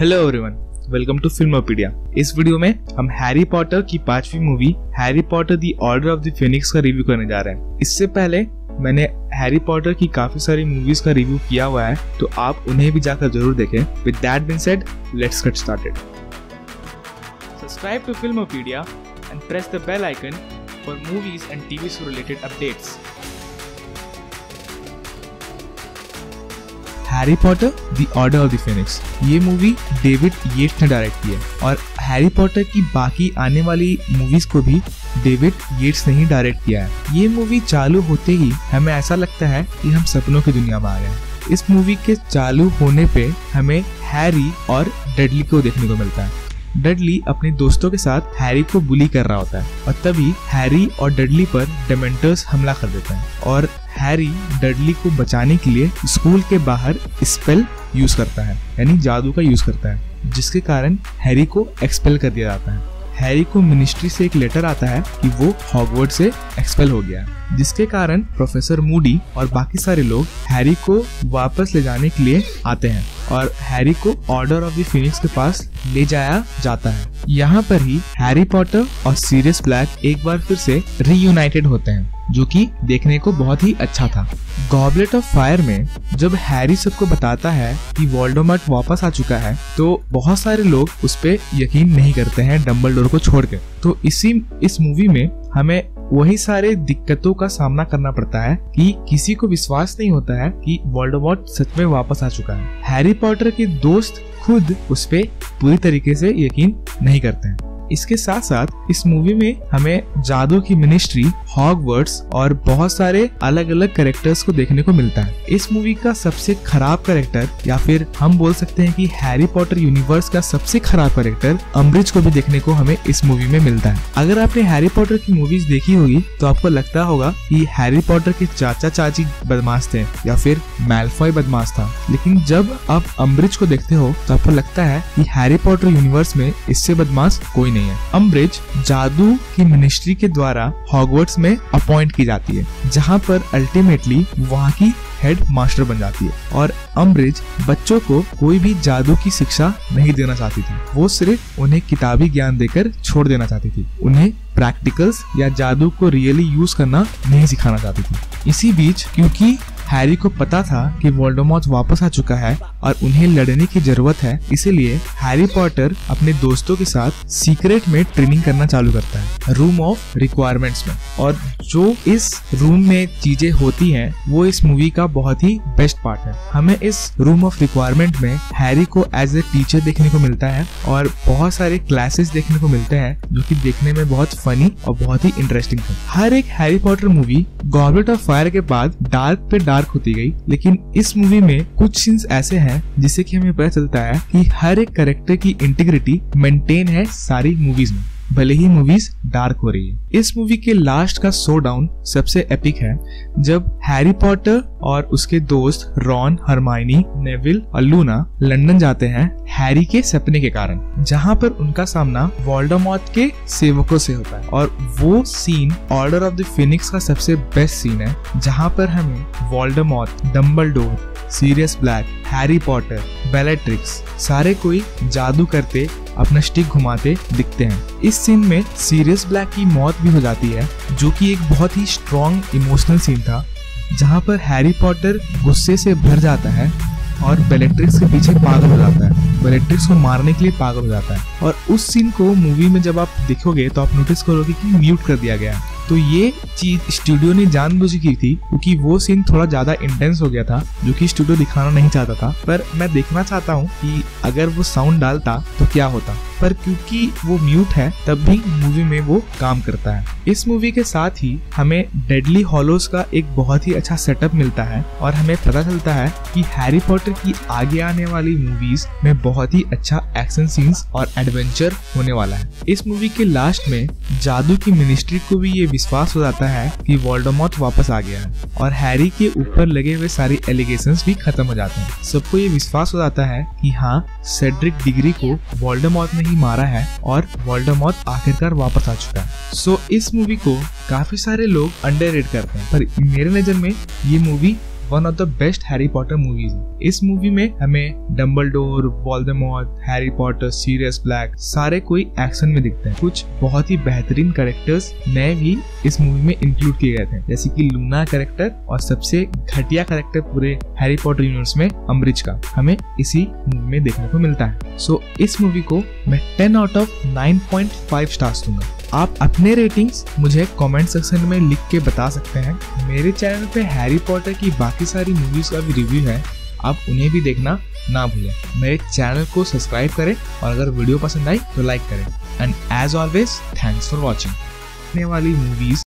Hello everyone, welcome to Filmopedia. इस video में हम हैरी पॉटर की 5वीं movie Harry Potter the order of the phoenix का रिव्यू करने जा रहे हैं। इससे पहले मैंने हैरी पॉटर की काफी सारी मूवीज का रिव्यू किया हुआ है, तो आप उन्हें भी जाकर जरूर देखें। With that being said, let's get started. Subscribe to Filmopedia and press the bell icon for movies and TV show related updates. Harry Potter the order of the phoenix, ये मूवी डेविड येट्स ने direct की है और Harry Potter की बाकी आने वाली movies को भी डेविड येट्स ने ही डायरेक्ट किया है। ये मूवी चालू होते ही हमें ऐसा लगता है कि हम सपनों की दुनिया में आ गए हैं। इस मूवी के चालू होने पे हमें हैरी और डडली को देखने को मिलता है। डडली अपने दोस्तों के साथ हैरी को बुली कर रहा होता है और तभी हैरी और डडली पर डेमेंटर्स हमला कर देते हैं और हैरी डडली को बचाने के लिए स्कूल के बाहर स्पेल यूज करता है, यानी जादू का यूज करता है, जिसके कारण हैरी को एक्सपेल कर दिया जाता है। हैरी को मिनिस्ट्री से एक लेटर आता है कि वो हॉगवर्ट्स से एक्सपेल हो गया है, जिसके कारण प्रोफेसर मूडी और बाकी सारे लोग हैरी को वापस ले जाने के लिए आते हैं और हैरी को ऑर्डर ऑफ द फिनिक्स के पास ले जाया जाता है। यहाँ पर ही हैरी पॉटर और सीरियस ब्लैक एक बार फिर से रीयूनाइटेड होते हैं, जो कि देखने को बहुत ही अच्छा था। गॉबलेट ऑफ फायर में जब हैरी सबको बताता है कि वोल्डेमॉर्ट वापस आ चुका है, तो बहुत सारे लोग उस पे यकीन नहीं करते हैं डंबलडोर को छोड़ के। तो इस मूवी में हमें वही सारे दिक्कतों का सामना करना पड़ता है कि किसी को विश्वास नहीं होता है कि वोल्डेमॉर्ट सच में वापस आ चुका है। हैरी पॉटर के दोस्त खुद उस पे पूरी तरीके से यकीन नहीं करते हैं। इसके साथ साथ इस मूवी में हमें जादू की मिनिस्ट्री, हॉगवर्ट्स और बहुत सारे अलग अलग कैरेक्टर्स को देखने को मिलता है। इस मूवी का सबसे खराब कैरेक्टर, या फिर हम बोल सकते हैं कि हैरी पॉटर यूनिवर्स का सबसे खराब कैरेक्टर अम्ब्रिज को भी देखने को हमें इस मूवी में मिलता है। अगर आपने हैरी पॉटर की मूवीज देखी होगी तो आपको लगता होगा कि हैरी पॉटर के चाचा चाची बदमाश थे या फिर मैलफॉय बदमाश था, लेकिन जब आप अम्ब्रिज को देखते हो तो आपको लगता है कि हैरी पॉटर यूनिवर्स में इससे बदमाश कोई नहीं है। अम्ब्रिज जादू की मिनिस्ट्री के द्वारा हॉगवर्ट्स में अपॉइंट की जाती है, जहां पर अल्टीमेटली वहां की हेड मास्टर बन जाती है और अम्ब्रिज बच्चों को कोई भी जादू की शिक्षा नहीं देना चाहती थी। वो सिर्फ उन्हें किताबी ज्ञान देकर छोड़ देना चाहती थी, उन्हें प्रैक्टिकल्स या जादू को रियली यूज करना नहीं सिखाना चाहती थी। इसी बीच क्योंकि हैरी को पता था कि वोल्डेमॉर्ट वापस आ चुका है और उन्हें लड़ने की जरूरत है, इसीलिए हैरी पॉटर अपने दोस्तों के साथ सीक्रेट में ट्रेनिंग करना चालू करता है रूम ऑफ रिक्वायरमेंट्स में। और जो इस रूम में चीजें होती हैं वो इस मूवी का बहुत ही बेस्ट पार्ट है। हमें इस रूम ऑफ रिक्वायरमेंट में हैरी को एज ए टीचर देखने को मिलता है और बहुत सारे क्लासेस देखने को मिलते हैं, जो कि देखने में बहुत फनी और बहुत ही इंटरेस्टिंग था। हर एक Harry Potter movie goblet of fire के बाद डार्क पे डार्क होती गई, लेकिन इस मूवी में कुछ सीन्स ऐसे हैं जिससे कि हमें पता चलता है कि हर एक कैरेक्टर की इंटीग्रिटी मेंटेन है सारी मूवीज में, भले ही मूवीज डार्क हो रही है। इस मूवी के लास्ट का शोडाउन सबसे एपिक है, जब हैरी पॉटर और उसके दोस्त रॉन, हरमाइनी, नेविल और लूना लंदन जाते हैं हैरी के सपने के कारण, जहां पर उनका सामना वोल्डेमॉर्ट के सेवकों से होता है। और वो scene order of the phoenix का सबसे बेस्ट सीन है, जहां पर हमें Voldemort, Dumbledore, Sirius Black, Harry Potter, Bellatrix सारे कोई जादू करते अपना स्टिक घुमाते दिखते हैं। इस सीन में सीरियस ब्लैक की मौत भी हो जाती है, जो कि एक बहुत ही स्ट्रॉन्ग इमोशनल सीन था, जहां पर हैरी पॉटर गुस्से से भर जाता है और बेलेट्रिक्स के पीछे पागल हो जाता है, बेलेट्रिक्स को मारने के लिए पागल हो जाता है। और उस सीन को मूवी में जब आप देखोगे तो आप नोटिस करोगे कि म्यूट कर दिया गया है। तो ये चीज स्टूडियो ने जानबूझ की थी, क्योंकि वो सीन थोड़ा ज्यादा इंटेंस हो गया था, जो कि स्टूडियो दिखाना नहीं चाहता था। पर मैं देखना चाहता हूँ कि अगर वो साउंड डालता तो क्या होता, पर क्योंकि वो म्यूट है तब भी मूवी में वो काम करता है। इस मूवी के साथ ही हमें डेडली हॉलोज का एक बहुत ही अच्छा सेटअप मिलता है और हमें पता चलता है कि हैरी पॉटर की आगे आने वाली मूवीज में बहुत ही अच्छा एक्शन सीन्स और एडवेंचर होने वाला है। इस मूवी के लास्ट में जादू की मिनिस्ट्री को भी ये विश्वास हो जाता है कि वोल्डेमॉर्ट वापस आ गया है और हैरी के ऊपर लगे हुए सारे एलिगेशंस भी खत्म हो जाते हैं। सबको ये विश्वास हो जाता है कि हाँ, सेड्रिक डिग्री को वोल्डेमॉर्ट ने ही मारा है और वोल्डेमॉर्ट आखिरकार वापस आ चुका है। सो इस मूवी को काफी सारे लोग अंडररेट करते हैं, पर मेरे नजर में ये movie one of the best Harry Potter movies है। इस मूवी में हमें Dumbledore, Voldemort, Harry Potter, Sirius Black सारे कोई एक्शन में दिखते हैं। कुछ बहुत ही बेहतरीन कैरेक्टर्स नए भी इस मूवी में इंक्लूड किए गए थे, जैसे कि लूना कैरेक्टर और सबसे घटिया कैरेक्टर पूरे हैरी पॉटर यूनिवर्स में अम्बरिज का हमें इसी मूवी में देखने को मिलता है। सो इस मूवी को मैं 10 आउट ऑफ 9.5 स्टार्स दूंगा। आप अपने रेटिंग्स मुझे कमेंट सेक्शन में लिख के बता सकते हैं। मेरे चैनल पे हैरी पॉटर की बाकी सारी मूवीज का भी रिव्यू है, आप उन्हें भी देखना ना भूलें। मेरे चैनल को सब्सक्राइब करें और अगर वीडियो पसंद आई तो लाइक करें। And as always thanks for watching. आने वाली मूवीज